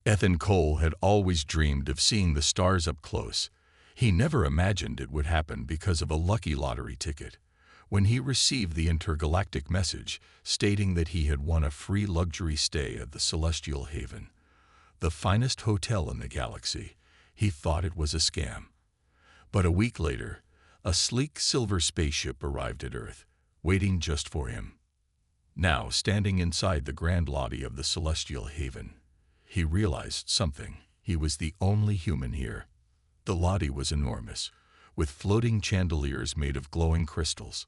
Ethan Cole had always dreamed of seeing the stars up close. He never imagined it would happen because of a lucky lottery ticket. When he received the intergalactic message stating that he had won a free luxury stay at the Celestial Haven, the finest hotel in the galaxy, he thought it was a scam. But a week later, a sleek silver spaceship arrived at Earth, waiting just for him. Now, standing inside the grand lobby of the Celestial Haven, he realized something. He was the only human here. The lobby was enormous, with floating chandeliers made of glowing crystals.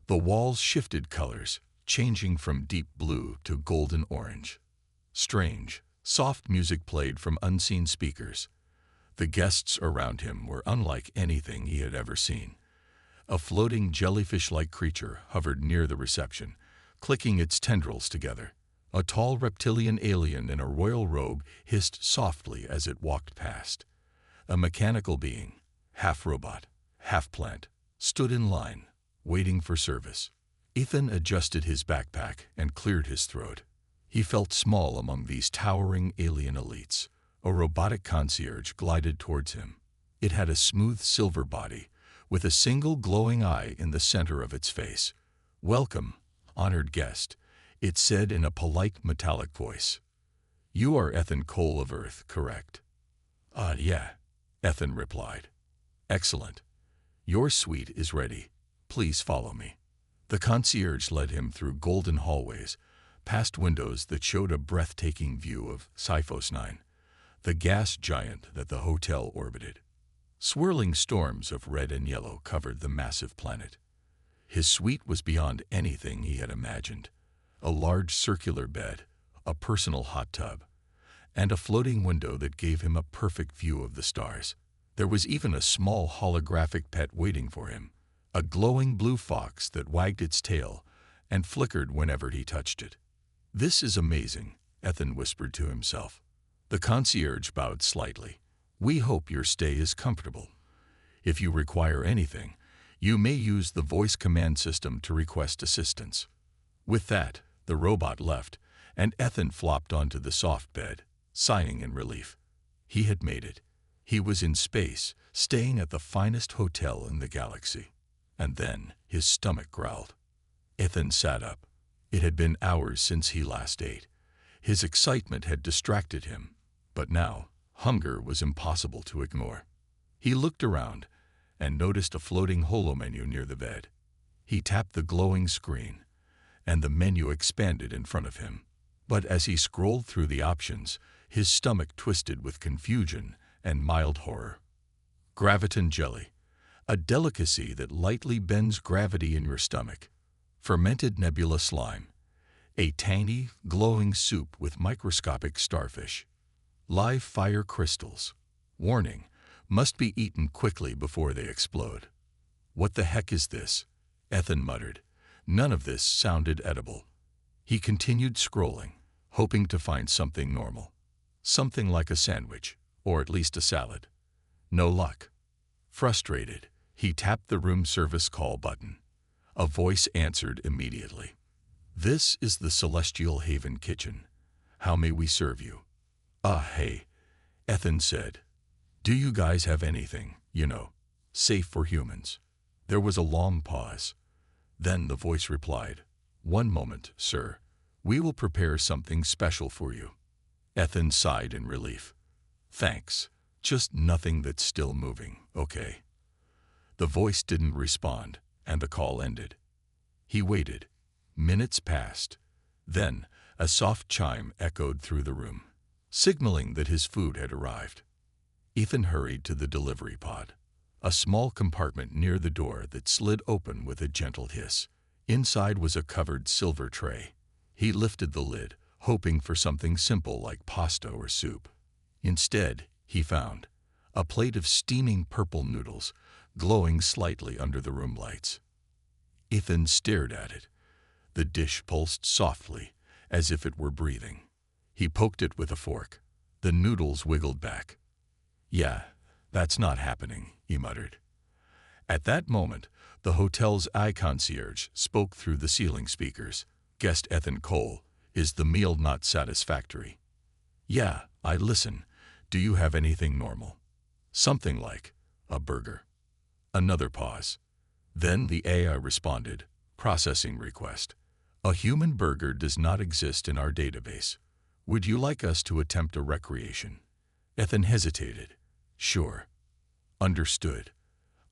The walls shifted colors, changing from deep blue to golden orange. Strange, soft music played from unseen speakers. The guests around him were unlike anything he had ever seen. A floating jellyfish-like creature hovered near the reception, clicking its tendrils together. A tall reptilian alien in a royal robe hissed softly as it walked past. A mechanical being, half robot, half plant, stood in line, waiting for service. Ethan adjusted his backpack and cleared his throat. He felt small among these towering alien elites. A robotic concierge glided towards him. It had a smooth silver body, with a single glowing eye in the center of its face. "Welcome, honored guest," it said in a polite metallic voice. "You are Ethan Cole of Earth, correct?" Yeah," Ethan replied. "Excellent. Your suite is ready. Please follow me." The concierge led him through golden hallways, past windows that showed a breathtaking view of Sci-Fi 9, the gas giant that the hotel orbited. Swirling storms of red and yellow covered the massive planet. His suite was beyond anything he had imagined. A large circular bed, a personal hot tub, and a floating window that gave him a perfect view of the stars. There was even a small holographic pet waiting for him, a glowing blue fox that wagged its tail and flickered whenever he touched it. "This is amazing," Ethan whispered to himself. The concierge bowed slightly. "We hope your stay is comfortable. If you require anything, you may use the voice command system to request assistance." With that, the robot left, and Ethan flopped onto the soft bed, sighing in relief. He had made it. He was in space, staying at the finest hotel in the galaxy. And then his stomach growled. Ethan sat up. It had been hours since he last ate. His excitement had distracted him, but now hunger was impossible to ignore. He looked around and noticed a floating holomenu near the bed. He tapped the glowing screen, and the menu expanded in front of him. But as he scrolled through the options, his stomach twisted with confusion and mild horror. Graviton jelly, a delicacy that lightly bends gravity in your stomach. Fermented nebula slime, a tiny, glowing soup with microscopic starfish. Live fire crystals. Warning, must be eaten quickly before they explode. "What the heck is this?" Ethan muttered. None of this sounded edible. He continued scrolling, hoping to find something normal. Something like a sandwich, or at least a salad. No luck. Frustrated, he tapped the room service call button. A voice answered immediately. "This is the Celestial Haven kitchen. How may we serve you?" Hey," Ethan said. "Do you guys have anything, safe for humans?" There was a long pause. Then the voice replied, "One moment, sir. We will prepare something special for you." Ethan sighed in relief. "Thanks. Just nothing that's still moving, okay?" The voice didn't respond, and the call ended. He waited. Minutes passed. Then a soft chime echoed through the room, signaling that his food had arrived. Ethan hurried to the delivery pod, a small compartment near the door that slid open with a gentle hiss. Inside was a covered silver tray. He lifted the lid, hoping for something simple like pasta or soup. Instead, he found a plate of steaming purple noodles, glowing slightly under the room lights. Ethan stared at it. The dish pulsed softly, as if it were breathing. He poked it with a fork. The noodles wiggled back. "Yeah, that's not happening," he muttered. At that moment, the hotel's eye concierge spoke through the ceiling speakers. "Guest Ethan Cole, is the meal not satisfactory?" Yeah, I listen. Do you have anything normal? Something like a burger. Another pause. Then the AI responded, processing request. A human burger does not exist in our database. Would you like us to attempt a recreation? Ethan hesitated. Sure. Understood.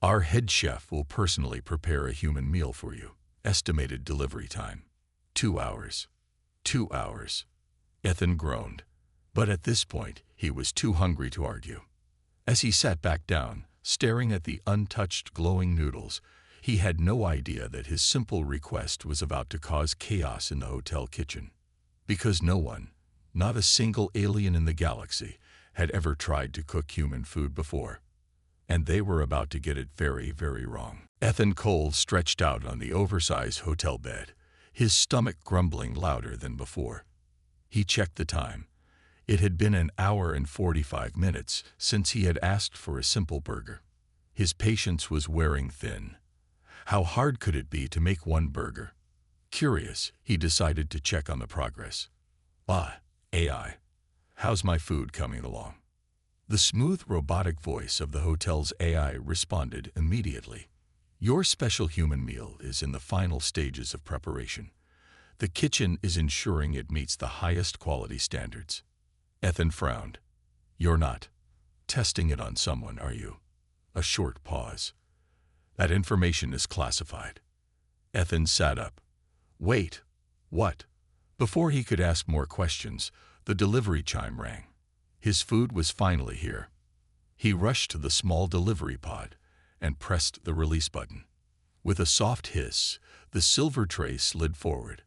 Our head chef will personally prepare a human meal for you. Estimated delivery time. 2 hours. 2 hours. Ethan groaned. But at this point, he was too hungry to argue. As he sat back down, staring at the untouched glowing noodles, he had no idea that his simple request was about to cause chaos in the hotel kitchen. Because no one, not a single alien in the galaxy, had ever tried to cook human food before. And they were about to get it very, very wrong. Ethan Cole stretched out on the oversized hotel bed, his stomach grumbling louder than before. He checked the time. It had been an hour and 45 minutes since he had asked for a simple burger. His patience was wearing thin. How hard could it be to make one burger? Curious, he decided to check on the progress. AI. How's my food coming along? The smooth robotic voice of the hotel's AI responded immediately. Your special human meal is in the final stages of preparation. The kitchen is ensuring it meets the highest quality standards. Ethan frowned. You're not testing it on someone, are you? A short pause. That information is classified. Ethan sat up. Wait, what? Before he could ask more questions, the delivery chime rang. His food was finally here. He rushed to the small delivery pod and pressed the release button. With a soft hiss, the silver tray slid forward.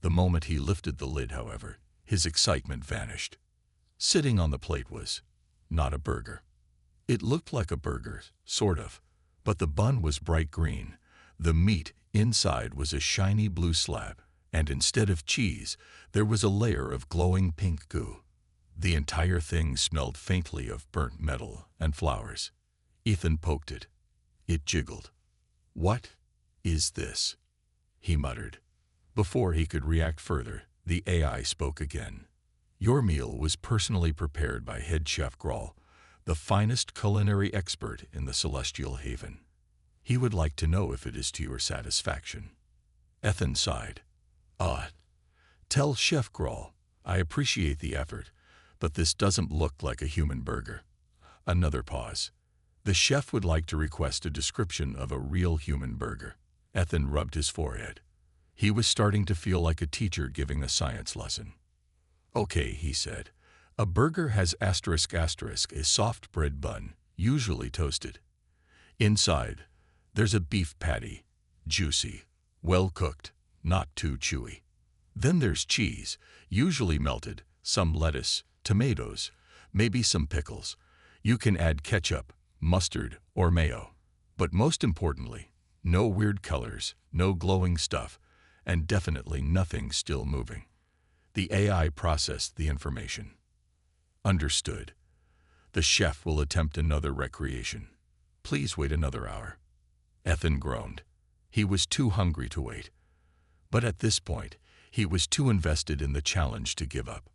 The moment he lifted the lid, however, his excitement vanished. Sitting on the plate was not a burger. It looked like a burger, sort of, but the bun was bright green. The meat inside was a shiny blue slab, and instead of cheese, there was a layer of glowing pink goo. The entire thing smelled faintly of burnt metal and flowers. Ethan poked it. It jiggled. What is this? He muttered. Before he could react further, the AI spoke again. Your meal was personally prepared by head chef Grawl, the finest culinary expert in the Celestial Haven. He would like to know if it is to your satisfaction. Ethan sighed. Tell Chef Grawl, I appreciate the effort, but this doesn't look like a human burger. Another pause. The chef would like to request a description of a real human burger. Ethan rubbed his forehead. He was starting to feel like a teacher giving a science lesson. Okay, he said. A burger has ***, a soft bread bun, usually toasted. Inside, there's a beef patty, juicy, well cooked, not too chewy. Then there's cheese, usually melted, some lettuce, tomatoes, maybe some pickles. You can add ketchup, mustard, or mayo. But most importantly, no weird colors, no glowing stuff, and definitely nothing still moving. The AI processed the information. Understood. The chef will attempt another recreation. Please wait another hour. Ethan groaned. He was too hungry to wait. But at this point, he was too invested in the challenge to give up.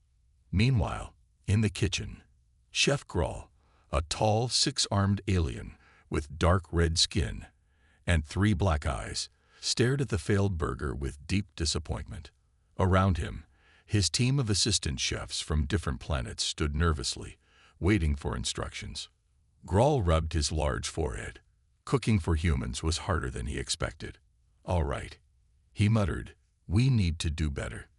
Meanwhile, in the kitchen, Chef Grawl, a tall, six-armed alien with dark red skin and 3 black eyes, stared at the failed burger with deep disappointment. Around him, his team of assistant chefs from different planets stood nervously, waiting for instructions. Grawl rubbed his large forehead. Cooking for humans was harder than he expected. All right, he muttered, we need to do better.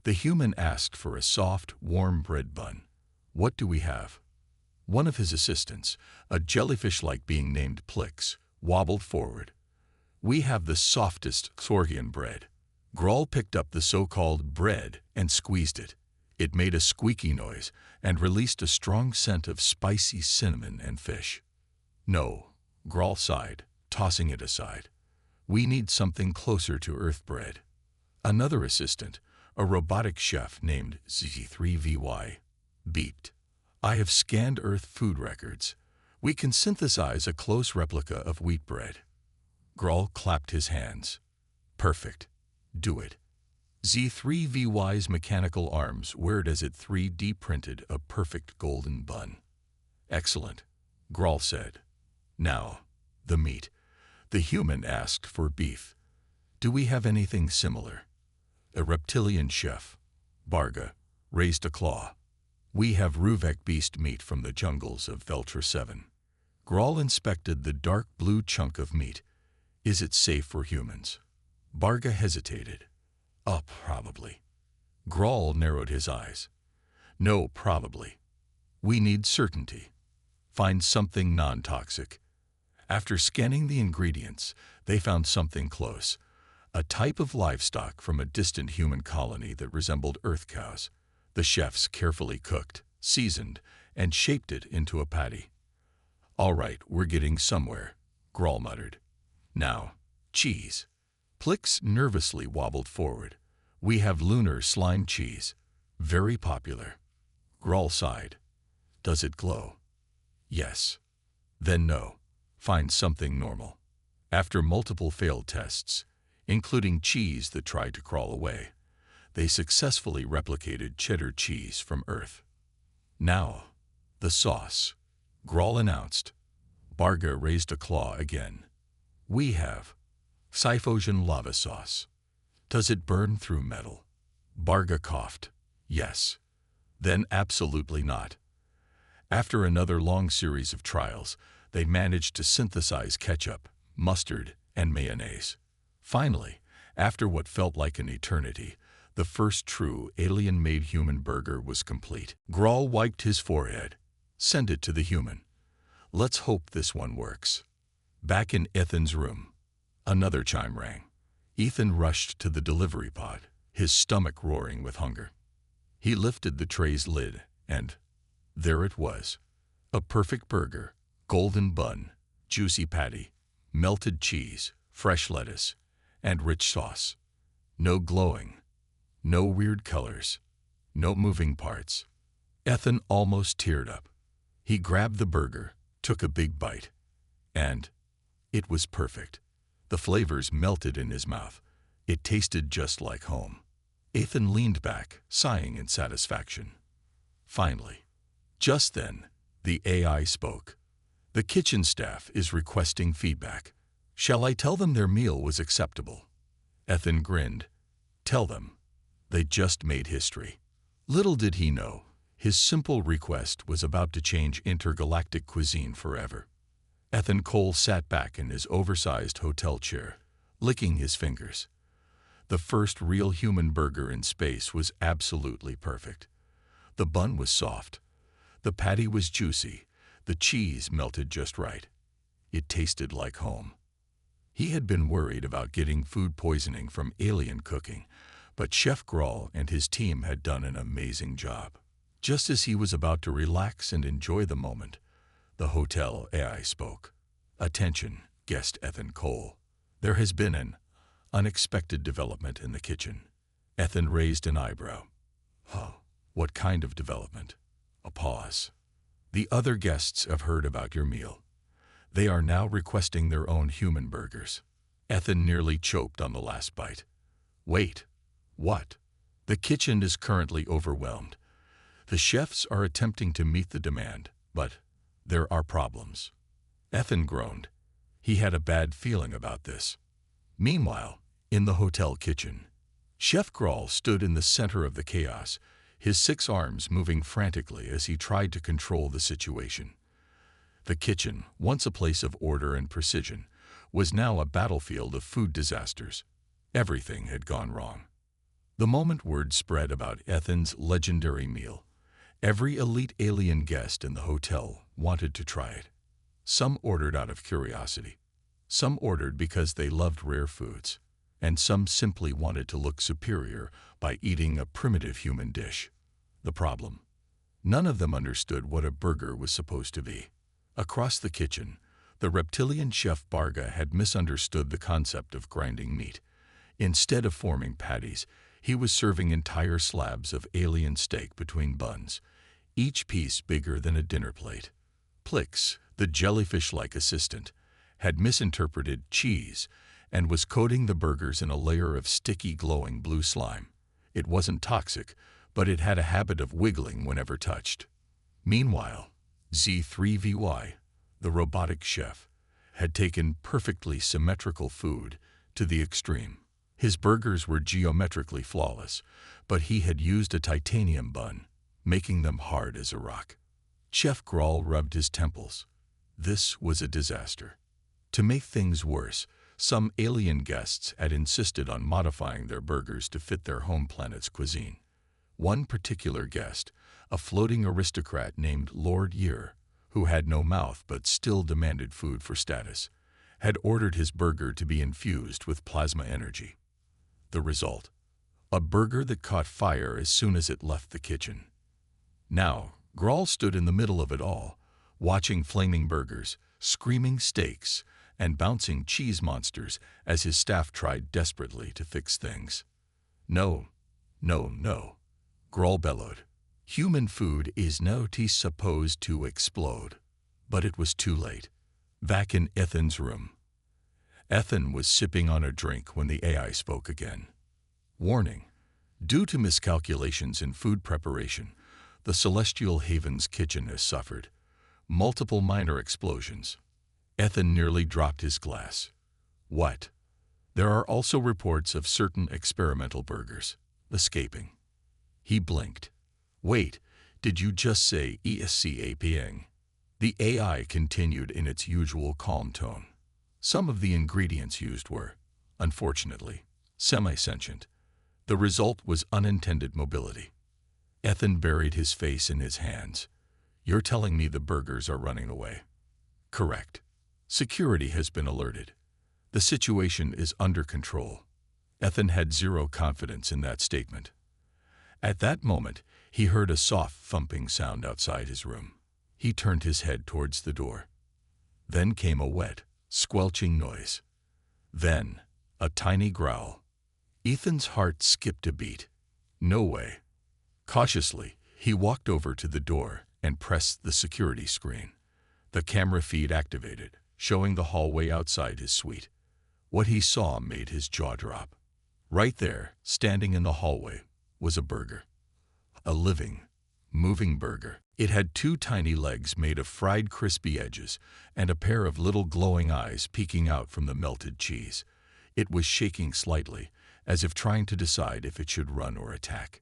The human asked for a soft, warm bread bun. What do we have? One of his assistants, a jellyfish-like being named Plix, wobbled forward. We have the softest Xorgian bread. Grawl picked up the so-called bread and squeezed it. It made a squeaky noise and released a strong scent of spicy cinnamon and fish. No, Grawl sighed, tossing it aside. We need something closer to Earth bread. Another assistant, a robotic chef named Z3VY, beeped. I have scanned Earth food records. We can synthesize a close replica of wheat bread. Grawl clapped his hands. Perfect. Do it. Z3VY's mechanical arms whirred as it 3D printed a perfect golden bun. Excellent, Grawl said. Now, the meat. The human asked for beef. Do we have anything similar? A reptilian chef, Barga, raised a claw. We have Ruvek beast meat from the jungles of Veltra 7. Grawl inspected the dark blue chunk of meat. Is it safe for humans? Barga hesitated. Probably. Grawl narrowed his eyes. No, probably. We need certainty. Find something non-toxic. After scanning the ingredients, they found something close. A type of livestock from a distant human colony that resembled earth cows. The chefs carefully cooked, seasoned, and shaped it into a patty. All right, we're getting somewhere, Grawl muttered. Now, cheese. Plix nervously wobbled forward. We have lunar slime cheese. Very popular. Grawl sighed. Does it glow? Yes. Then no. Find something normal. After multiple failed tests, including cheese that tried to crawl away, they successfully replicated cheddar cheese from Earth. Now, the sauce, Grawl announced. Barga raised a claw again. We have Sci-Fi lava sauce. Does it burn through metal? Barga coughed. Yes. Then absolutely not. After another long series of trials, they managed to synthesize ketchup, mustard, and mayonnaise. Finally, after what felt like an eternity, the first true alien-made human burger was complete. Grawl wiped his forehead. Send it to the human. Let's hope this one works. Back in Ethan's room, another chime rang. Ethan rushed to the delivery pod, his stomach roaring with hunger. He lifted the tray's lid, and there it was. A perfect burger, golden bun, juicy patty, melted cheese, fresh lettuce, and rich sauce. No glowing, no weird colors, no moving parts. Ethan almost teared up. He grabbed the burger, took a big bite, and it was perfect. The flavors melted in his mouth. It tasted just like home. Ethan leaned back, sighing in satisfaction. Finally. Just then, the AI spoke. The kitchen staff is requesting feedback. Shall I tell them their meal was acceptable? Ethan grinned. Tell them. They just made history. Little did he know, his simple request was about to change intergalactic cuisine forever. Ethan Cole sat back in his oversized hotel chair, licking his fingers. The first real human burger in space was absolutely perfect. The bun was soft. The patty was juicy. The cheese melted just right. It tasted like home. He had been worried about getting food poisoning from alien cooking, but Chef Grawl and his team had done an amazing job. Just as he was about to relax and enjoy the moment, the hotel AI spoke. Attention, guest Ethan Cole. There has been an unexpected development in the kitchen. Ethan raised an eyebrow. What kind of development? A pause. The other guests have heard about your meal. They are now requesting their own human burgers. Ethan nearly choked on the last bite. Wait, what? The kitchen is currently overwhelmed. The chefs are attempting to meet the demand, but there are problems. Ethan groaned. He had a bad feeling about this. Meanwhile, in the hotel kitchen, Chef Grawl stood in the center of the chaos, his 6 arms moving frantically as he tried to control the situation. The kitchen, once a place of order and precision, was now a battlefield of food disasters. Everything had gone wrong. The moment word spread about Ethan's legendary meal, every elite alien guest in the hotel wanted to try it. Some ordered out of curiosity. Some ordered because they loved rare foods. And some simply wanted to look superior by eating a primitive human dish. The problem? None of them understood what a burger was supposed to be. Across the kitchen, the reptilian chef Barga had misunderstood the concept of grinding meat. Instead of forming patties, he was serving entire slabs of alien steak between buns, each piece bigger than a dinner plate. Plix, the jellyfish-like assistant, had misinterpreted cheese and was coating the burgers in a layer of sticky, glowing blue slime. It wasn't toxic, but it had a habit of wiggling whenever touched. Meanwhile, Z3VY, the robotic chef, had taken perfectly symmetrical food to the extreme. His burgers were geometrically flawless, but he had used a titanium bun, making them hard as a rock. Chef Grawl rubbed his temples. This was a disaster. To make things worse, some alien guests had insisted on modifying their burgers to fit their home planet's cuisine. One particular guest, a floating aristocrat named Lord Year, who had no mouth but still demanded food for status, had ordered his burger to be infused with plasma energy. The result? A burger that caught fire as soon as it left the kitchen. Now, Grawl stood in the middle of it all, watching flaming burgers, screaming steaks, and bouncing cheese monsters as his staff tried desperately to fix things. No, no, no, Grawl bellowed. Human food is not supposed to explode. But it was too late. Back in Ethan's room. Ethan was sipping on a drink when the AI spoke again. Warning. Due to miscalculations in food preparation, the Celestial Haven's kitchen has suffered multiple minor explosions. Ethan nearly dropped his glass. What? There are also reports of certain experimental burgers escaping. He blinked. Wait, did you just say escaping? The AI continued in its usual calm tone. Some of the ingredients used were, unfortunately, semi-sentient. The result was unintended mobility. Ethan buried his face in his hands. You're telling me the burgers are running away? Correct. Security has been alerted. The situation is under control. Ethan had zero confidence in that statement. At that moment, he heard a soft thumping sound outside his room. He turned his head towards the door. Then came a wet, squelching noise. Then, a tiny growl. Ethan's heart skipped a beat. No way. Cautiously, he walked over to the door and pressed the security screen. The camera feed activated, showing the hallway outside his suite. What he saw made his jaw drop. Right there, standing in the hallway, was a burger. A living, moving burger. It had two tiny legs made of fried crispy edges and a pair of little glowing eyes peeking out from the melted cheese. It was shaking slightly, as if trying to decide if it should run or attack.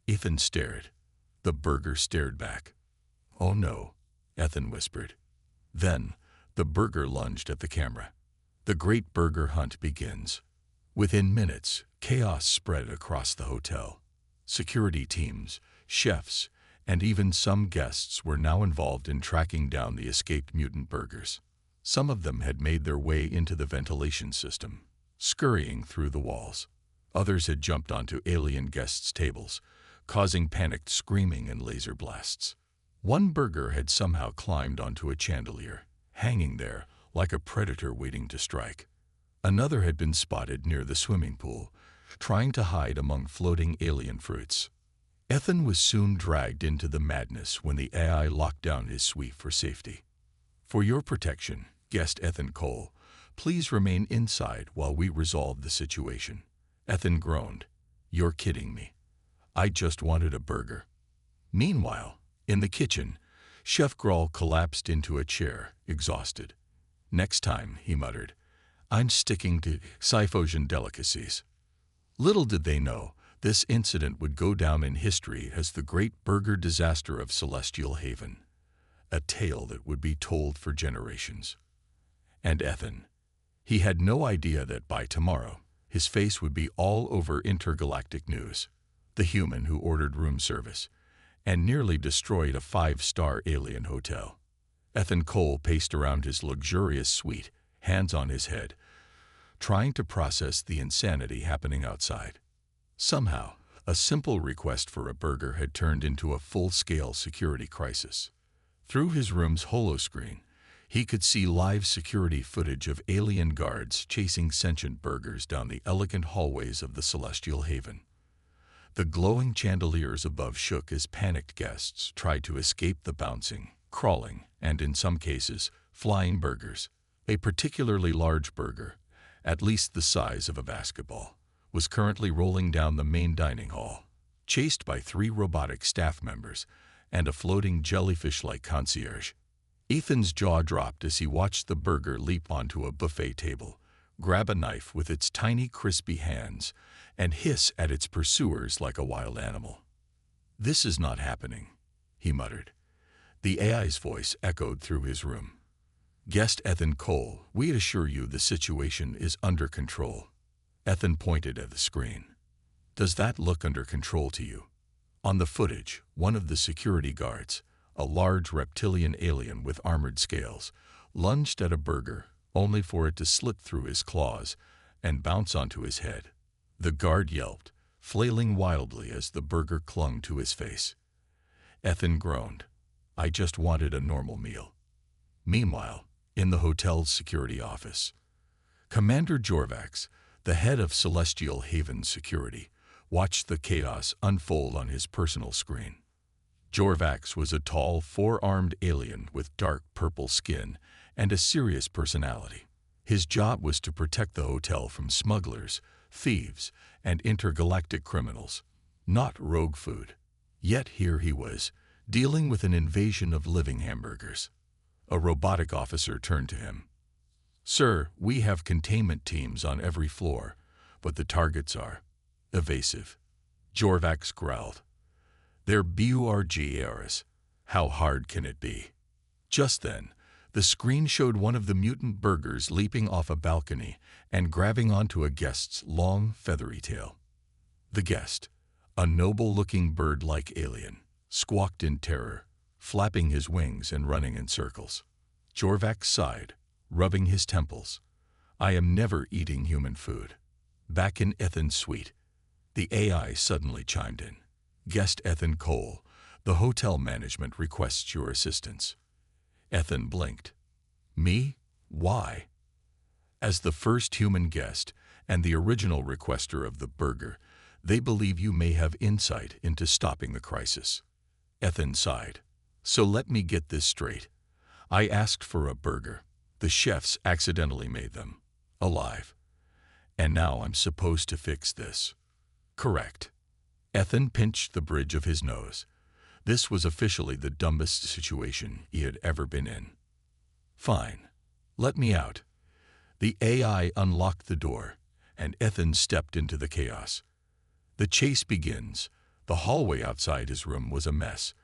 Ethan stared. The burger stared back. Oh no, Ethan whispered. Then, the burger lunged at the camera. The great burger hunt begins. Within minutes, chaos spread across the hotel. Security teams, chefs, and even some guests were now involved in tracking down the escaped mutant burgers. Some of them had made their way into the ventilation system, scurrying through the walls. Others had jumped onto alien guests' tables, causing panicked screaming and laser blasts. One burger had somehow climbed onto a chandelier, hanging there like a predator waiting to strike. Another had been spotted near the swimming pool, trying to hide among floating alien fruits. Ethan was soon dragged into the madness when the AI locked down his suite for safety. For your protection, guest Ethan Cole, please remain inside while we resolve the situation. Ethan groaned. You're kidding me. I just wanted a burger. Meanwhile, in the kitchen, Chef Grawl collapsed into a chair, exhausted. Next time, he muttered, I'm sticking to Sci-Fi delicacies. Little did they know, this incident would go down in history as the great burger disaster of Celestial Haven, a tale that would be told for generations. And Ethan, he had no idea that by tomorrow, his face would be all over intergalactic news. The human who ordered room service and nearly destroyed a 5-star alien hotel. Ethan Cole paced around his luxurious suite, hands on his head, trying to process the insanity happening outside. Somehow, a simple request for a burger had turned into a full-scale security crisis. Through his room's holoscreen, he could see live security footage of alien guards chasing sentient burgers down the elegant hallways of the Celestial Haven. The glowing chandeliers above shook as panicked guests tried to escape the bouncing, crawling, and in some cases, flying burgers. A particularly large burger, at least the size of a basketball, was currently rolling down the main dining hall, chased by 3 robotic staff members and a floating jellyfish-like concierge. Ethan's jaw dropped as he watched the burger leap onto a buffet table, grab a knife with its tiny, crispy hands, and hiss at its pursuers like a wild animal. "This is not happening," he muttered. The AI's voice echoed through his room. "Guest Ethan Cole, we assure you the situation is under control." Ethan pointed at the screen. "Does that look under control to you?" On the footage, one of the security guards, a large reptilian alien with armored scales, lunged at a burger, only for it to slip through his claws and bounce onto his head. The guard yelped, flailing wildly as the burger clung to his face. Ethan groaned. "I just wanted a normal meal." Meanwhile, in the hotel's security office, Commander Jorvax, the head of Celestial Haven Security, watched the chaos unfold on his personal screen. Jorvax was a tall, 4-armed alien with dark purple skin and a serious personality. His job was to protect the hotel from smugglers, thieves, and intergalactic criminals, not rogue food. Yet here he was, dealing with an invasion of living hamburgers. A robotic officer turned to him. "Sir, we have containment teams on every floor, but the targets are evasive." Jorvax growled. "They're BURGers. How hard can it be?" Just then, the screen showed one of the mutant burgers leaping off a balcony and grabbing onto a guest's long, feathery tail. The guest, a noble-looking bird-like alien, squawked in terror, flapping his wings and running in circles. Jorvax sighed, rubbing his temples. "I am never eating human food." Back in Ethan's suite, the AI suddenly chimed in. "Guest Ethan Cole, the hotel management requests your assistance." Ethan blinked. "Me? Why?" "As the first human guest and the original requester of the burger, they believe you may have insight into stopping the crisis." Ethan sighed. "So let me get this straight. I asked for a burger. The chefs accidentally made them. Alive. And now I'm supposed to fix this." "Correct." Ethan pinched the bridge of his nose. This was officially the dumbest situation he had ever been in. "Fine. Let me out." The AI unlocked the door, and Ethan stepped into the chaos. The chase begins. The hallway outside his room was a mess.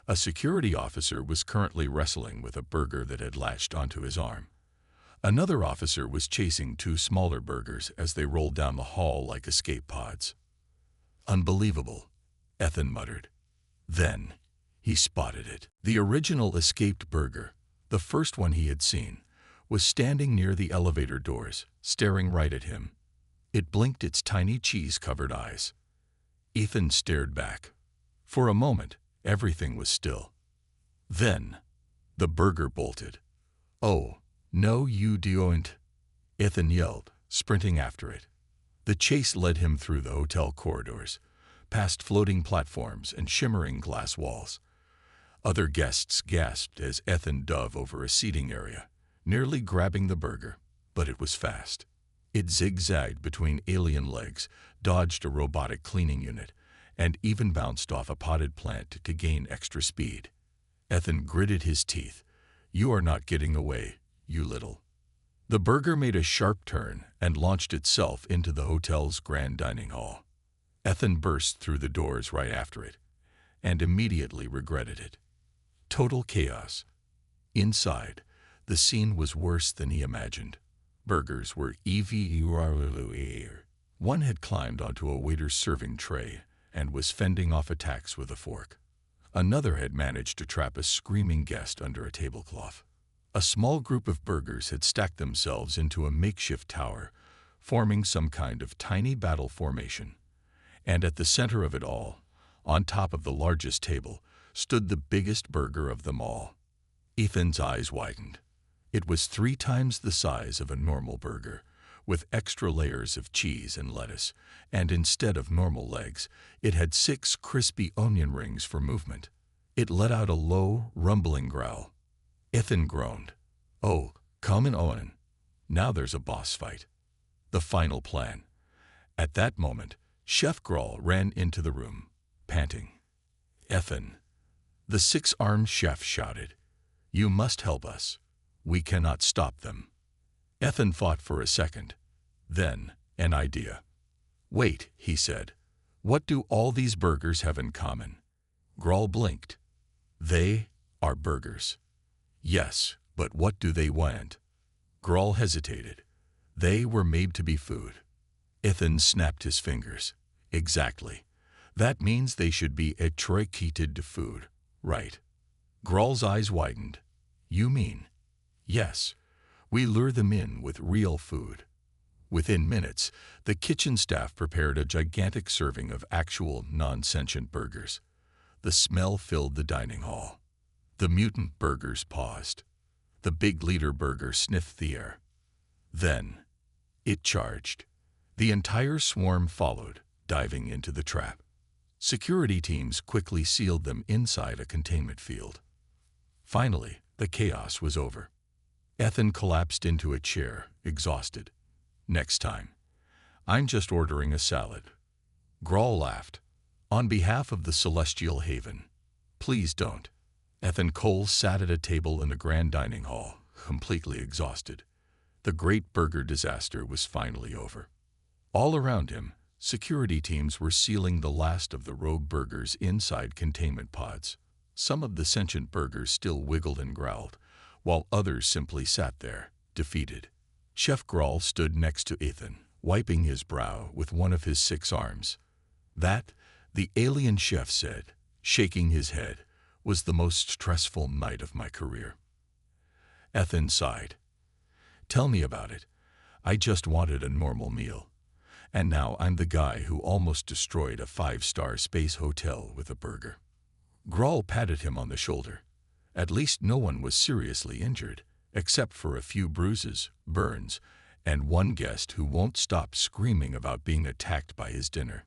A security officer was currently wrestling with a burger that had latched onto his arm. Another officer was chasing 2 smaller burgers as they rolled down the hall like escape pods. "Unbelievable," Ethan muttered. Then he spotted it. The original escaped burger, the first one he had seen, was standing near the elevator doors, staring right at him. It blinked its tiny cheese-covered eyes. Ethan stared back. For a moment, everything was still. Then, the burger bolted. "Oh, no you don't," Ethan yelled, sprinting after it. The chase led him through the hotel corridors, past floating platforms and shimmering glass walls. Other guests gasped as Ethan dove over a seating area, nearly grabbing the burger, but it was fast. It zigzagged between alien legs, dodged a robotic cleaning unit, and even bounced off a potted plant to gain extra speed. Ethan gritted his teeth. "You are not getting away, you little." The burger made a sharp turn and launched itself into the hotel's grand dining hall. Ethan burst through the doors right after it, and immediately regretted it. Total chaos. Inside, the scene was worse than he imagined. Burgers were everywhere. One had climbed onto a waiter's serving tray and was fending off attacks with a fork. Another had managed to trap a screaming guest under a tablecloth. A small group of burgers had stacked themselves into a makeshift tower, forming some kind of tiny battle formation. And at the center of it all, on top of the largest table, stood the biggest burger of them all. Ethan's eyes widened. It was 3 times the size of a normal burger, with extra layers of cheese and lettuce, and instead of normal legs, it had 6 crispy onion rings for movement. It let out a low, rumbling growl. Ethan groaned. "Oh, come on. Now there's a boss fight." The final plan. At that moment, Chef Grawl ran into the room, panting. "Ethan," the six-armed chef shouted, "you must help us. We cannot stop them." Ethan thought for a second. Then, an idea. "Wait," he said. "What do all these burgers have in common?" Grawl blinked. "They are burgers." "Yes, but what do they want?" Grawl hesitated. "They were made to be food." Ethan snapped his fingers. "Exactly. That means they should be attracted to food, right?" Grawl's eyes widened. "You mean?" "Yes. We lure them in with real food." Within minutes, the kitchen staff prepared a gigantic serving of actual non-sentient burgers. The smell filled the dining hall. The mutant burgers paused. The big leader burger sniffed the air. Then, it charged. The entire swarm followed, diving into the trap. Security teams quickly sealed them inside a containment field. Finally, the chaos was over. Ethan collapsed into a chair, exhausted. "Next time, I'm just ordering a salad." Grawl laughed. "On behalf of the Celestial Haven, please don't." Ethan Cole sat at a table in the grand dining hall, completely exhausted. The great burger disaster was finally over. All around him, security teams were sealing the last of the rogue burgers inside containment pods. Some of the sentient burgers still wiggled and growled, while others simply sat there, defeated. Chef Grawl stood next to Ethan, wiping his brow with one of his 6 arms. "That," the alien chef said, shaking his head, "was the most stressful night of my career." Ethan sighed. "Tell me about it. I just wanted a normal meal. And now I'm the guy who almost destroyed a 5-star space hotel with a burger." Grawl patted him on the shoulder. "At least no one was seriously injured, except for a few bruises, burns, and one guest who won't stop screaming about being attacked by his dinner."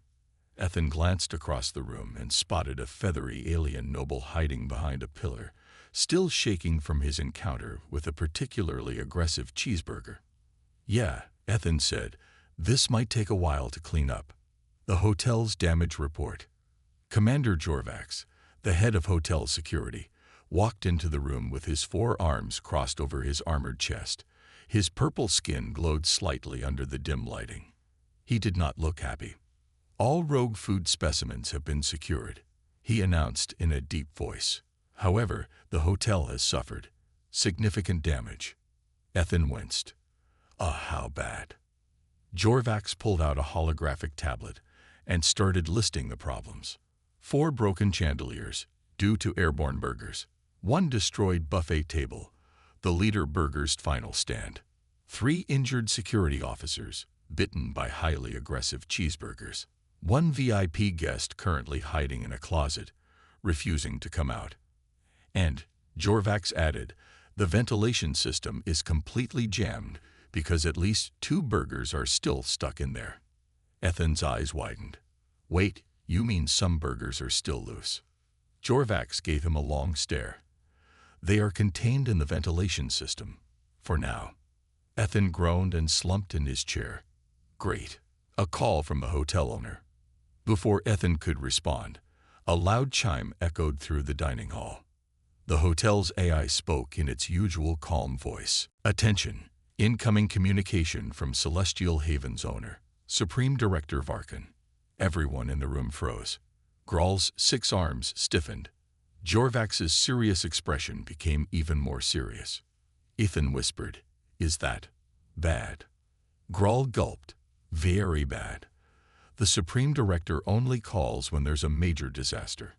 Ethan glanced across the room and spotted a feathery alien noble hiding behind a pillar, still shaking from his encounter with a particularly aggressive cheeseburger. "Yeah," Ethan said, "this might take a while to clean up." The hotel's damage report. Commander Jorvax, the head of hotel security, walked into the room with his 4 arms crossed over his armored chest. His purple skin glowed slightly under the dim lighting. He did not look happy. "All rogue food specimens have been secured," he announced in a deep voice. "However, the hotel has suffered significant damage." Ethan winced. How bad?" Jorvax pulled out a holographic tablet and started listing the problems. 4 broken chandeliers, due to airborne burgers. 1 destroyed buffet table, the leader burger's final stand. 3 injured security officers, bitten by highly aggressive cheeseburgers. 1 VIP guest currently hiding in a closet, refusing to come out. And, Jorvax added, the ventilation system is completely jammed because at least 2 burgers are still stuck in there. Ethan's eyes widened. "Wait, you mean some burgers are still loose?" Jorvax gave him a long stare. "They are contained in the ventilation system, for now." Ethan groaned and slumped in his chair. "Great." A call from the hotel owner. Before Ethan could respond, a loud chime echoed through the dining hall. The hotel's AI spoke in its usual calm voice. "Attention, incoming communication from Celestial Haven's owner, Supreme Director Varkan." Everyone in the room froze. Grawl's 6 arms stiffened. Jorvax's serious expression became even more serious. Ethan whispered, "Is that bad?" Grawl gulped. "Very bad. The Supreme Director only calls when there's a major disaster."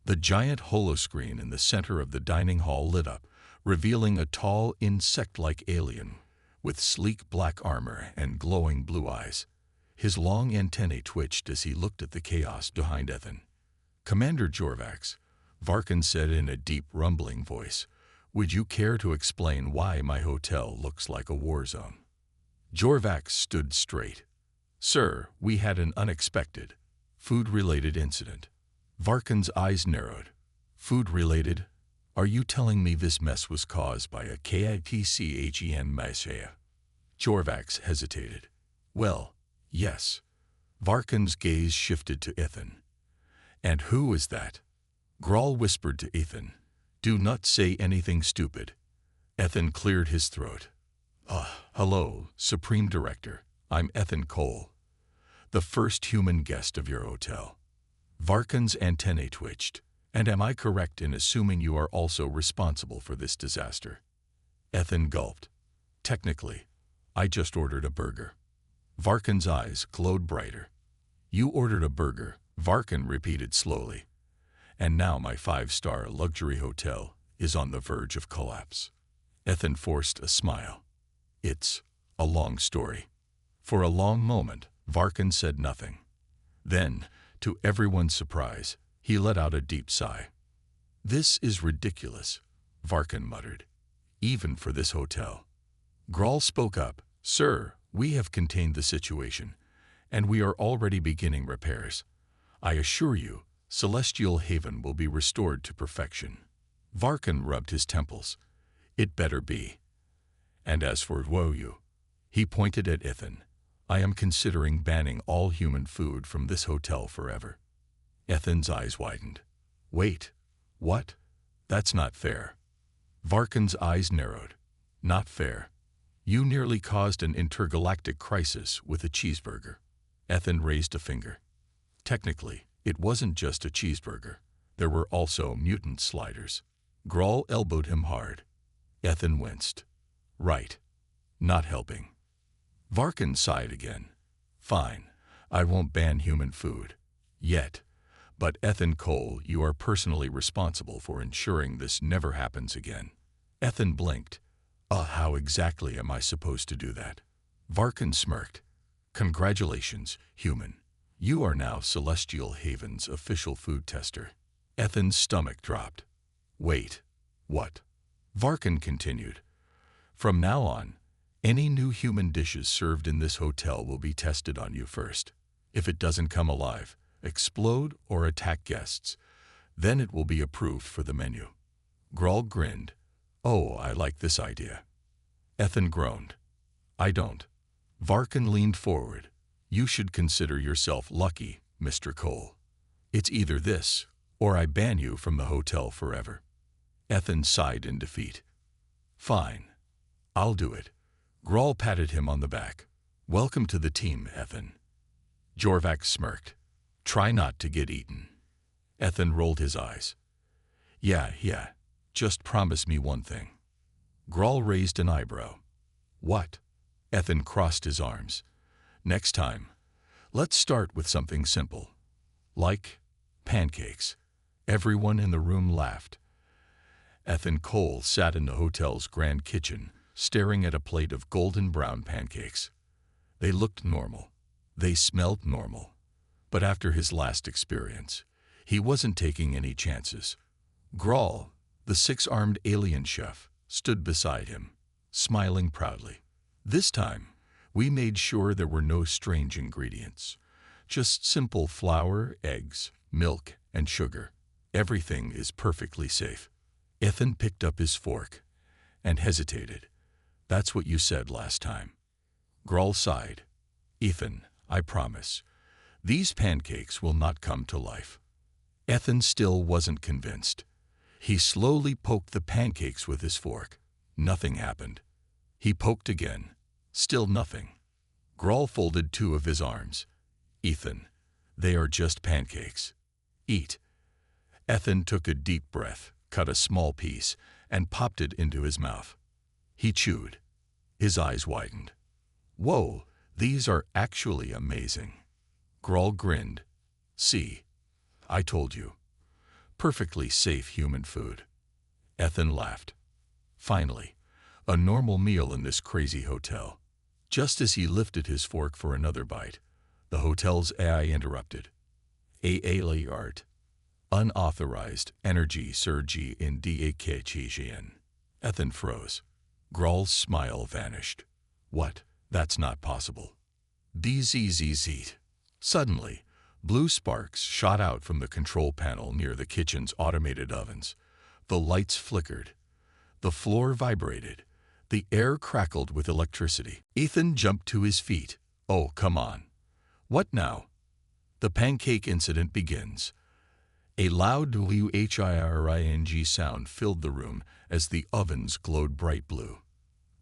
The giant holoscreen in the center of the dining hall lit up, revealing a tall, insect-like alien with sleek black armor and glowing blue eyes. His long antennae twitched as he looked at the chaos behind Ethan. "Commander Jorvax," Varkan said in a deep, rumbling voice, "would you care to explain why my hotel looks like a war zone?" Jorvax stood straight. "Sir, we had an unexpected, food-related incident." Varkan's eyes narrowed. "Food-related? Are you telling me this mess was caused by a KITCHEN Messiah?" Jorvax hesitated. "Well, yes. Varkan's gaze shifted to Ethan. And who is that? Grawl whispered to Ethan. Do not say anything stupid. Ethan cleared his throat. Hello, Supreme Director. I'm Ethan Cole, the first human guest of your hotel. Varkan's antennae twitched. And am I correct in assuming you are also responsible for this disaster? Ethan gulped. Technically, I just ordered a burger. Varkan's eyes glowed brighter. You ordered a burger, Varkan repeated slowly. And now my 5-star luxury hotel is on the verge of collapse. Ethan forced a smile. It's a long story. For a long moment, Varkan said nothing. Then, to everyone's surprise, he let out a deep sigh. This is ridiculous, Varkan muttered. Even for this hotel. Grawl spoke up. Sir, we have contained the situation, and we are already beginning repairs. I assure you, Celestial Haven will be restored to perfection. Varkan rubbed his temples. It better be. And as for Woyu, he pointed at Ethan. I am considering banning all human food from this hotel forever. Ethan's eyes widened. Wait, what? That's not fair. Varkan's eyes narrowed. Not fair. You nearly caused an intergalactic crisis with a cheeseburger. Ethan raised a finger. Technically, it wasn't just a cheeseburger. There were also mutant sliders. Grawl elbowed him hard. Ethan winced. Right. Not helping. Varkan sighed again. Fine. I won't ban human food. Yet. But Ethan Cole, you are personally responsible for ensuring this never happens again. Ethan blinked. How exactly am I supposed to do that? Varkan smirked. Congratulations, human. You are now Celestial Haven's official food tester. Ethan's stomach dropped. Wait, what? Varkan continued. From now on, any new human dishes served in this hotel will be tested on you first. If it doesn't come alive, explode, or attack guests, then it will be approved for the menu. Grawl grinned. Oh, I like this idea. Ethan groaned. I don't. Varkan leaned forward. You should consider yourself lucky, Mr. Cole. It's either this, or I ban you from the hotel forever. Ethan sighed in defeat. Fine. I'll do it. Grawl patted him on the back. Welcome to the team, Ethan. Jorvac smirked. Try not to get eaten. Ethan rolled his eyes. Yeah. Just promise me one thing. Grawl raised an eyebrow. What? Ethan crossed his arms. Next time, let's start with something simple. Like pancakes. Everyone in the room laughed. Ethan Cole sat in the hotel's grand kitchen, staring at a plate of golden brown pancakes. They looked normal. They smelled normal. But after his last experience, he wasn't taking any chances. Grawl, the 6-armed alien chef, stood beside him, smiling proudly. This time, we made sure there were no strange ingredients. Just simple flour, eggs, milk, and sugar. Everything is perfectly safe. Ethan picked up his fork and hesitated. That's what you said last time. Grawl sighed. Ethan, I promise, these pancakes will not come to life. Ethan still wasn't convinced. He slowly poked the pancakes with his fork. Nothing happened. He poked again. Still nothing. Grawl folded 2 of his arms. Ethan, they are just pancakes. Eat. Ethan took a deep breath, cut a small piece, and popped it into his mouth. He chewed. His eyes widened. Whoa, these are actually amazing. Grawl grinned. See, I told you. Perfectly safe human food. Ethan laughed. Finally, a normal meal in this crazy hotel. Just as he lifted his fork for another bite, the hotel's AI interrupted. Art. Unauthorized energy surge in DAKGN. Ethan froze. Grawl's smile vanished. What? That's not possible. BZZZ. Suddenly, blue sparks shot out from the control panel near the kitchen's automated ovens. The lights flickered. The floor vibrated. The air crackled with electricity. Ethan jumped to his feet. Oh, come on. What now? The pancake incident begins. A loud whirring sound filled the room as the ovens glowed bright blue.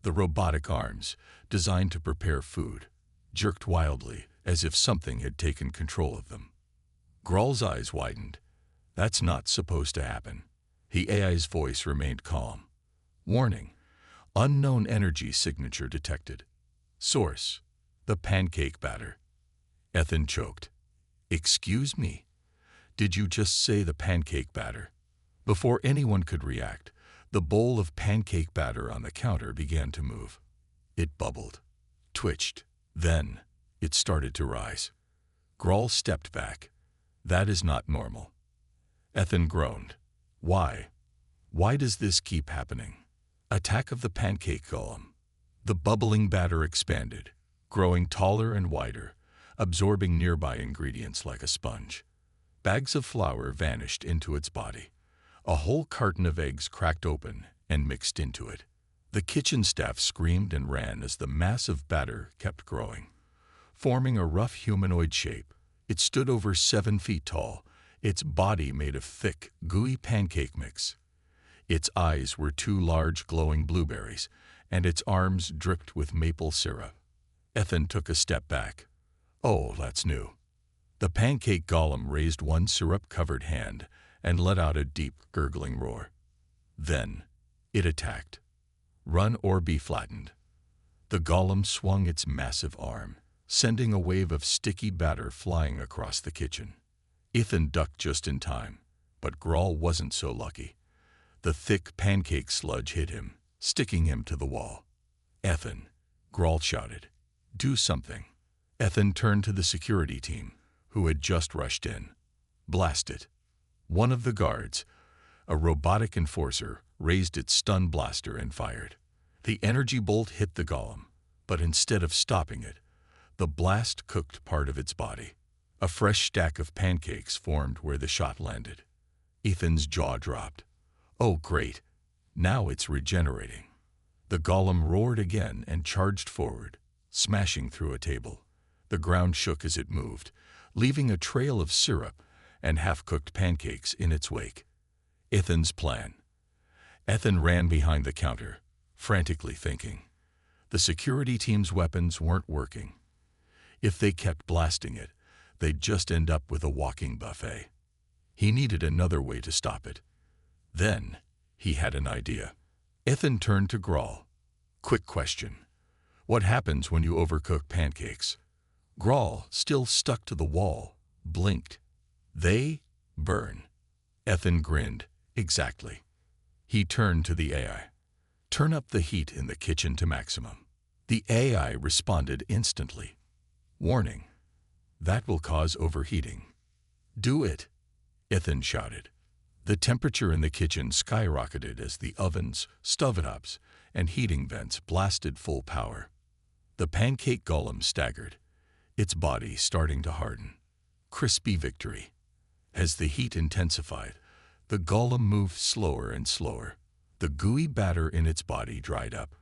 The robotic arms, designed to prepare food, jerked wildly as if something had taken control of them. Grawl's eyes widened. That's not supposed to happen. The AI's voice remained calm. Warning. Unknown energy signature detected. Source. The pancake batter. Ethan choked. Excuse me? Did you just say the pancake batter? Before anyone could react, the bowl of pancake batter on the counter began to move. It bubbled, twitched, then it started to rise. Grawl stepped back. That is not normal. Ethan groaned. Why? Why does this keep happening? Attack of the pancake golem. The bubbling batter expanded, growing taller and wider, absorbing nearby ingredients like a sponge. Bags of flour vanished into its body. A whole carton of eggs cracked open and mixed into it. The kitchen staff screamed and ran as the massive batter kept growing. Forming a rough humanoid shape, it stood over 7 feet tall, its body made of thick, gooey pancake mix. Its eyes were 2 large glowing blueberries, and its arms dripped with maple syrup. Ethan took a step back. Oh, that's new. The pancake golem raised one syrup-covered hand and let out a deep, gurgling roar. Then, it attacked. Run or be flattened. The golem swung its massive arm, sending a wave of sticky batter flying across the kitchen. Ethan ducked just in time, but Grawl wasn't so lucky. The thick pancake sludge hit him, sticking him to the wall. Ethan, Grawl shouted. Do something. Ethan turned to the security team, who had just rushed in. Blast it. One of the guards, a robotic enforcer, raised its stun blaster and fired. The energy bolt hit the golem, but instead of stopping it, the blast cooked part of its body. A fresh stack of pancakes formed where the shot landed. Ethan's jaw dropped. Oh, great. Now it's regenerating. The golem roared again and charged forward, smashing through a table. The ground shook as it moved, leaving a trail of syrup and half-cooked pancakes in its wake. Ethan's plan. Ethan ran behind the counter, frantically thinking. The security team's weapons weren't working. If they kept blasting it, they'd just end up with a walking buffet. He needed another way to stop it. Then, he had an idea. Ethan turned to Grawl. Quick question. What happens when you overcook pancakes? Grawl, still stuck to the wall, blinked. They burn. Ethan grinned. Exactly. He turned to the AI. Turn up the heat in the kitchen to maximum. The AI responded instantly. Warning. That will cause overheating. Do it, Ethan shouted. The temperature in the kitchen skyrocketed as the ovens, stovetops, and heating vents blasted full power. The pancake golem staggered, its body starting to harden. Crispy victory. As the heat intensified, the golem moved slower and slower. The gooey batter in its body dried up,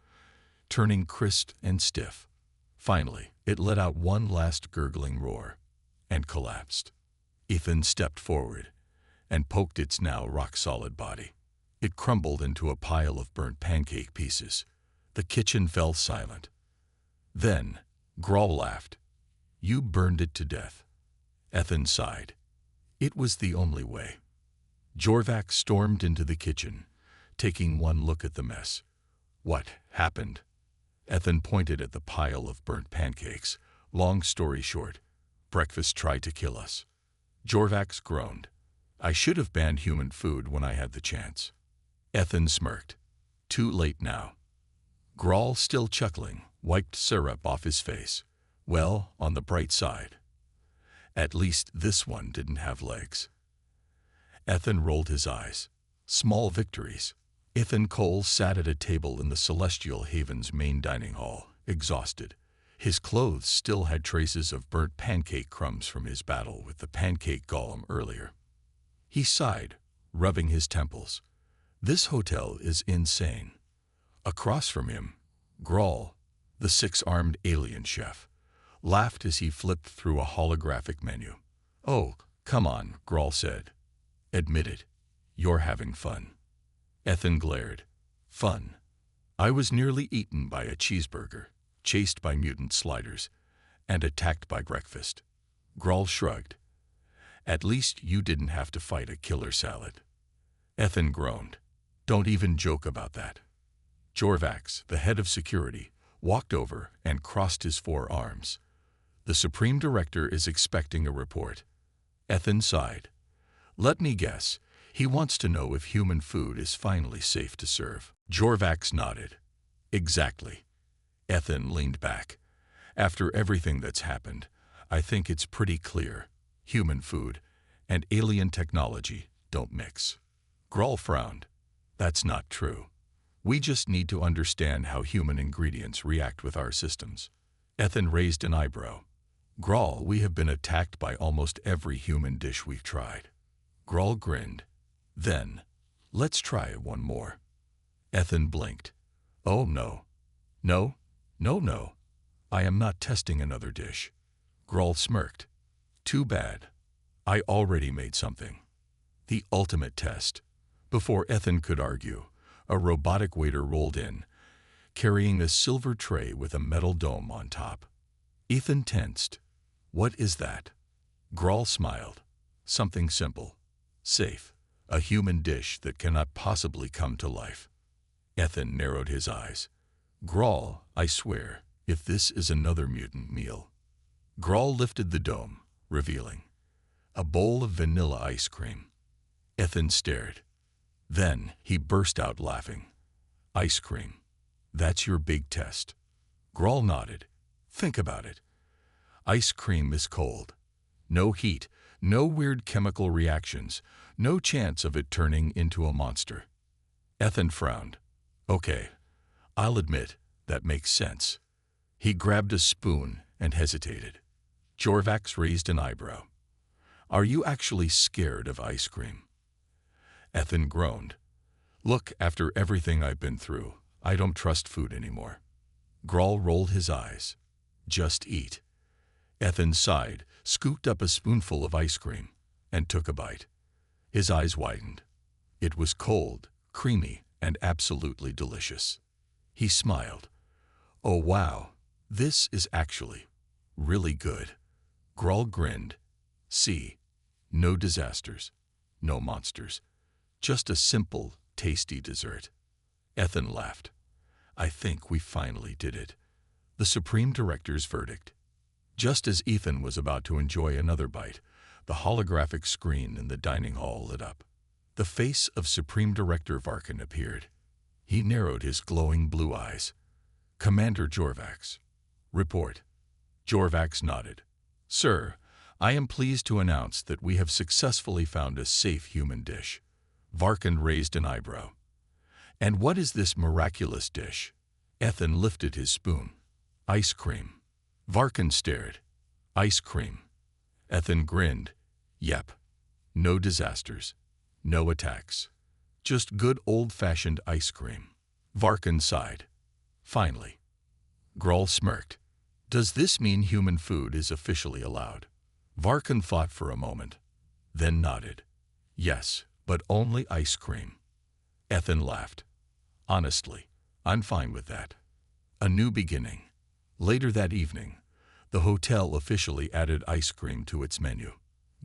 turning crisp and stiff. Finally, it let out one last gurgling roar and collapsed. Ethan stepped forward and poked its now rock-solid body. It crumbled into a pile of burnt pancake pieces. The kitchen fell silent. Then, Grawl laughed. You burned it to death. Ethan sighed. It was the only way. Jorvac stormed into the kitchen, taking one look at the mess. What happened? Ethan pointed at the pile of burnt pancakes. Long story short, breakfast tried to kill us. Jorvac groaned. I should have banned human food when I had the chance. Ethan smirked. Too late now. Grawl, still chuckling, wiped syrup off his face. Well, on the bright side. At least this one didn't have legs. Ethan rolled his eyes. Small victories. Ethan Cole sat at a table in the Celestial Haven's main dining hall, exhausted. His clothes still had traces of burnt pancake crumbs from his battle with the pancake golem earlier. He sighed, rubbing his temples. This hotel is insane. Across from him, Grawl, the 6-armed alien chef, laughed as he flipped through a holographic menu. Oh, come on, Grawl said. Admit it. You're having fun. Ethan glared. Fun. I was nearly eaten by a cheeseburger, chased by mutant sliders, and attacked by breakfast. Grawl shrugged. At least you didn't have to fight a killer salad. Ethan groaned. Don't even joke about that. Jorvax, the head of security, walked over and crossed his forearms. The Supreme Director is expecting a report. Ethan sighed. Let me guess, he wants to know if human food is finally safe to serve. Jorvax nodded. Exactly. Ethan leaned back. After everything that's happened, I think it's pretty clear. Human food and alien technology don't mix. Grawl frowned. That's not true. We just need to understand how human ingredients react with our systems. Ethan raised an eyebrow. Grawl, we have been attacked by almost every human dish we've tried. Grawl grinned. Then, let's try one more. Ethan blinked. Oh no. No. I am not testing another dish. Grawl smirked. Too bad. I already made something. The ultimate test. Before Ethan could argue, a robotic waiter rolled in, carrying a silver tray with a metal dome on top. Ethan tensed. What is that? Grawl smiled. Something simple. Safe. A human dish that cannot possibly come to life. Ethan narrowed his eyes. Grawl, I swear, if this is another mutant meal. Grawl lifted the dome, revealing a bowl of vanilla ice cream. Ethan stared. Then he burst out laughing. Ice cream. That's your big test. Grawl nodded. Think about it. Ice cream is cold. No heat, no weird chemical reactions, no chance of it turning into a monster. Ethan frowned. Okay, I'll admit, that makes sense. He grabbed a spoon and hesitated. Jorvax raised an eyebrow. Are you actually scared of ice cream? Ethan groaned. Look, after everything I've been through, I don't trust food anymore. Grawl rolled his eyes. Just eat. Ethan sighed, scooped up a spoonful of ice cream, and took a bite. His eyes widened. It was cold, creamy, and absolutely delicious. He smiled. Oh wow, this is actually really good. Grawl grinned. See, no disasters, no monsters. Just a simple, tasty dessert. Ethan laughed. I think we finally did it. The Supreme Director's verdict. Just as Ethan was about to enjoy another bite, the holographic screen in the dining hall lit up. The face of Supreme Director Varkin appeared. He narrowed his glowing blue eyes. Commander Jorvax. Report. Jorvax nodded. Sir, I am pleased to announce that we have successfully found a safe human dish. Varkin raised an eyebrow. And what is this miraculous dish? Ethan lifted his spoon. Ice cream. Varkin stared. Ice cream. Ethan grinned. Yep. No disasters. No attacks. Just good old-fashioned ice cream. Varkin sighed. Finally. Grawl smirked. Does this mean human food is officially allowed? Varkin thought for a moment, then nodded. Yes, but only ice cream. Ethan laughed. Honestly, I'm fine with that. A new beginning. Later that evening, the hotel officially added ice cream to its menu.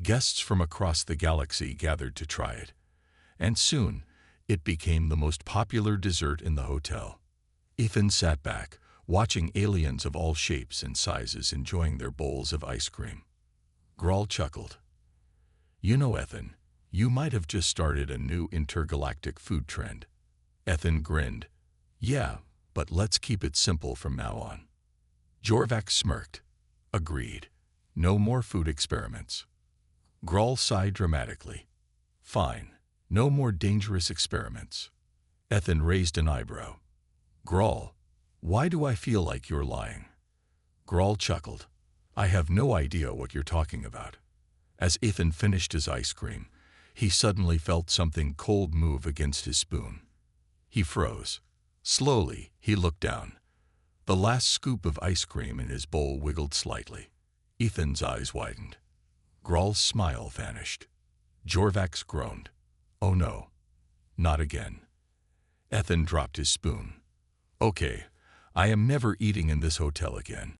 Guests from across the galaxy gathered to try it, and soon it became the most popular dessert in the hotel. Ethan sat back, watching aliens of all shapes and sizes enjoying their bowls of ice cream. Grawl chuckled. You know, Ethan, you might have just started a new intergalactic food trend. Ethan grinned. Yeah, but let's keep it simple from now on. Jorvax smirked. Agreed. No more food experiments. Grawl sighed dramatically. Fine. No more dangerous experiments. Ethan raised an eyebrow. Grawl, why do I feel like you're lying? Grawl chuckled. I have no idea what you're talking about. As Ethan finished his ice cream, he suddenly felt something cold move against his spoon. He froze. Slowly, he looked down. The last scoop of ice cream in his bowl wiggled slightly. Ethan's eyes widened. Gral's smile vanished. Jorvax groaned. Oh no, not again. Ethan dropped his spoon. Okay, I am never eating in this hotel again.